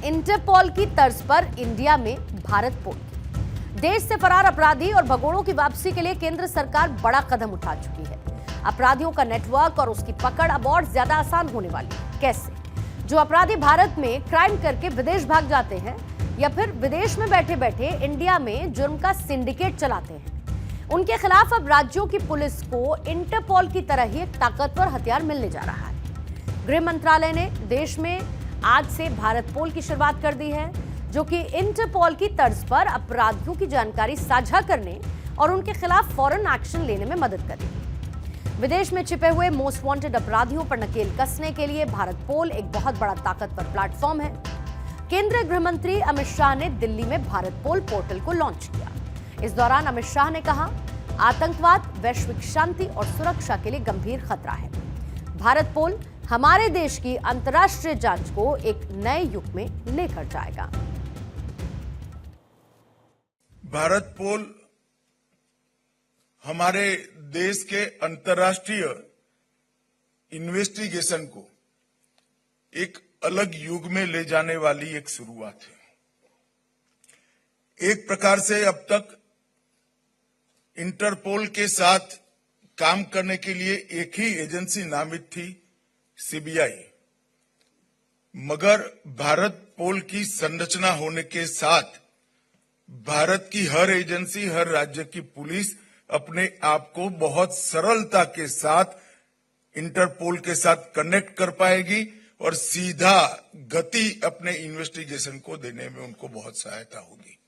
Interpole की तर्ज पर इंडिया में भारत पोल की। देश से फरार अपराधी और भगोड़ों की वापसी के लिए केंद्र सरकार बड़ा कदम उठा चुकी है। अपराधियों का नेटवर्क और उसकी पकड़ अब और ज्यादा आसान होने वाली है। कैसे? जो अपराधी भारत में क्राइम करके विदेश भाग जाते हैं या फिर विदेश में बैठे बैठे इंडिया में जुर्म का सिंडिकेट चलाते हैं, उनके खिलाफ अब राज्यों की पुलिस को इंटरपोल की तरह ही एक ताकतवर हथियार मिलने जा रहा है। गृह मंत्रालय ने देश में आज से भारत पोल की शुरुआत कर दी है, जो कि इंटरपोल की तर्ज पर अपराधियों की जानकारी साझा करने और उनके खिलाफ फौरन एक्शन लेने में मदद करेगी। विदेश में छिपे हुए मोस्ट वांटेड अपराधियों पर नकेल कसने के लिए भारत पोल एक बहुत बड़ा ताकतवर प्लेटफॉर्म है। केंद्रीय गृह मंत्री अमित शाह ने दिल्ली में भारत पोल पोर्टल को लॉन्च किया। इस दौरान अमित शाह ने कहा, आतंकवाद वैश्विक शांति और सुरक्षा के लिए गंभीर खतरा है। भारत पोल हमारे देश की अंतर्राष्ट्रीय जांच को एक नए युग में लेकर जाएगा। भारत पोल हमारे देश के अंतर्राष्ट्रीय इन्वेस्टिगेशन को एक अलग युग में ले जाने वाली एक शुरुआत है। एक प्रकार से अब तक इंटरपोल के साथ काम करने के लिए एक ही एजेंसी नामित थी, सीबीआई। मगर भारत पोल की संरचना होने के साथ भारत की हर एजेंसी, हर राज्य की पुलिस अपने आप को बहुत सरलता के साथ इंटरपोल के साथ कनेक्ट कर पाएगी और सीधा गति अपने इन्वेस्टिगेशन को देने में उनको बहुत सहायता होगी।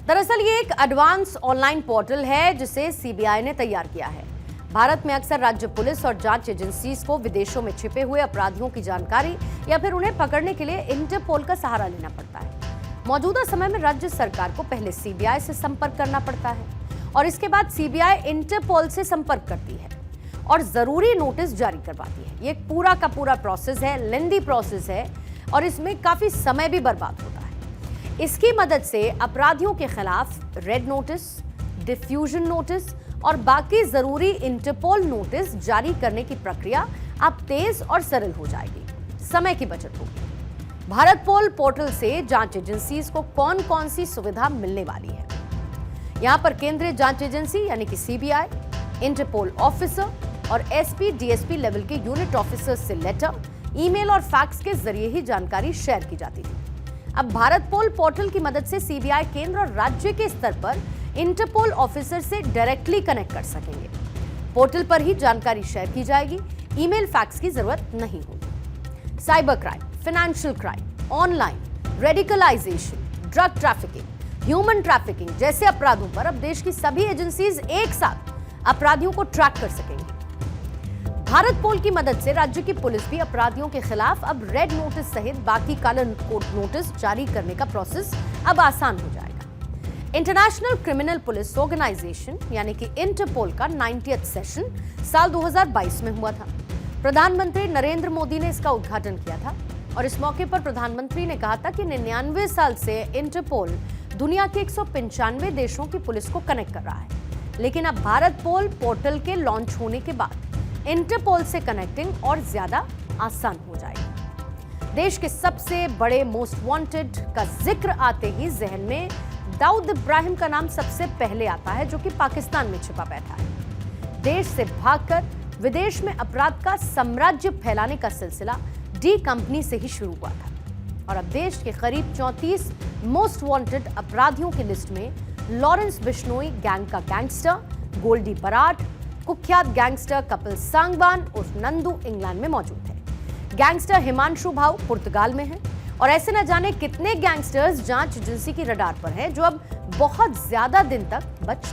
दरअसल ये एक एडवांस ऑनलाइन पोर्टल है जिसे सीबीआई ने तैयार किया है। भारत में अक्सर राज्य पुलिस और जांच एजेंसीज को विदेशों में छिपे हुए अपराधियों की जानकारी या फिर उन्हें पकड़ने के लिए इंटरपोल का सहारा लेना पड़ता है। मौजूदा समय में राज्य सरकार को पहले सीबीआई से संपर्क करना पड़ता है और इसके बाद सीबीआई इंटरपोल से संपर्क करती है और जरूरी नोटिस जारी करवाती है। ये पूरा का पूरा प्रोसेस है, लेंदी प्रोसेस है और इसमें काफी समय भी बर्बाद होता है। इसकी मदद से अपराधियों के खिलाफ रेड नोटिस, डिफ्यूजन नोटिस और बाकी जरूरी इंटरपोल नोटिस जारी करने की प्रक्रिया अब तेज और सरल हो जाएगी। समय की बचत होगी। भारत पोल पोर्टल से जांच एजेंसीज को कौन कौन सी सुविधा मिलने वाली है? यहां पर केंद्रीय जांच एजेंसी यानी कि सीबीआई, इंटरपोल ऑफिसर और एसपी, डीएसपी लेवल के यूनिट ऑफिसर्स से लेटर, ईमेल और फैक्स के जरिए ही जानकारी शेयर की जाती थी। अब भारत पोल पोर्टल की मदद से सीबीआई केंद्र और राज्य के स्तर पर इंटरपोल ऑफिसर से डायरेक्टली कनेक्ट कर सकेंगे। पोर्टल पर ही जानकारी शेयर की जाएगी, ईमेल फैक्स की जरूरत नहीं होगी। Cyber crime, financial crime, online radicalisation, drug trafficking, human trafficking जैसे अपराधों पर अब देश की सभी एजेंसीज एक साथ अपराधियों को ट्रैक कर सकेंगी। भारत पोल की मदद से राज्य की पुलिस भी अपराधियों के खिलाफ अब रेड नोटिस सहित बाकी काला नोटिस जारी करने का प्रोसेस अब आसान हो जाएगा। इंटरनेशनल क्रिमिनल पुलिस ऑर्गेनाइजेशन यानी कि इंटरपोल का 90th सेशन साल 2022 में हुआ था। प्रधानमंत्री नरेंद्र मोदी ने इसका उद्घाटन किया था और इस मौके पर प्रधानमंत्री ने कहा था कि 99 साल से इंटरपोल दुनिया के 195 देशों की पुलिस को कनेक्ट कर रहा है। लेकिन अब भारत पोल पोर्टल के लॉन्च होने के बाद इंटरपोल से कनेक्टिंग और ज्यादा आसान हो जाएगी। देश के सबसे बड़े मोस्ट वांटेड का जिक्र आते ही जहन में दाऊद इब्राहिम का नाम सबसे पहले आता है, जो कि पाकिस्तान में छिपा बैठा है। देश से भागकर विदेश में अपराध का साम्राज्य फैलाने का सिलसिला डी कंपनी से ही शुरू हुआ था और अब देश के करीब 34 मोस्ट वांटेड अपराधियों की लिस्ट में लॉरेंस बिश्नोई गैंग का गैंगस्टर, गोल्डी बराड कुख्यात गैंगस्टर कपिल सांगवान उर्फ नंदू इंग्लैंड में मौजूद है। गैंगस्टर हिमांशु भाऊ पुर्तगाल में है और ऐसे न जाने कितने गैंगस्टर्स जांच एजेंसी की रडार पर हैं, जो अब बहुत ज्यादा दिन तक बच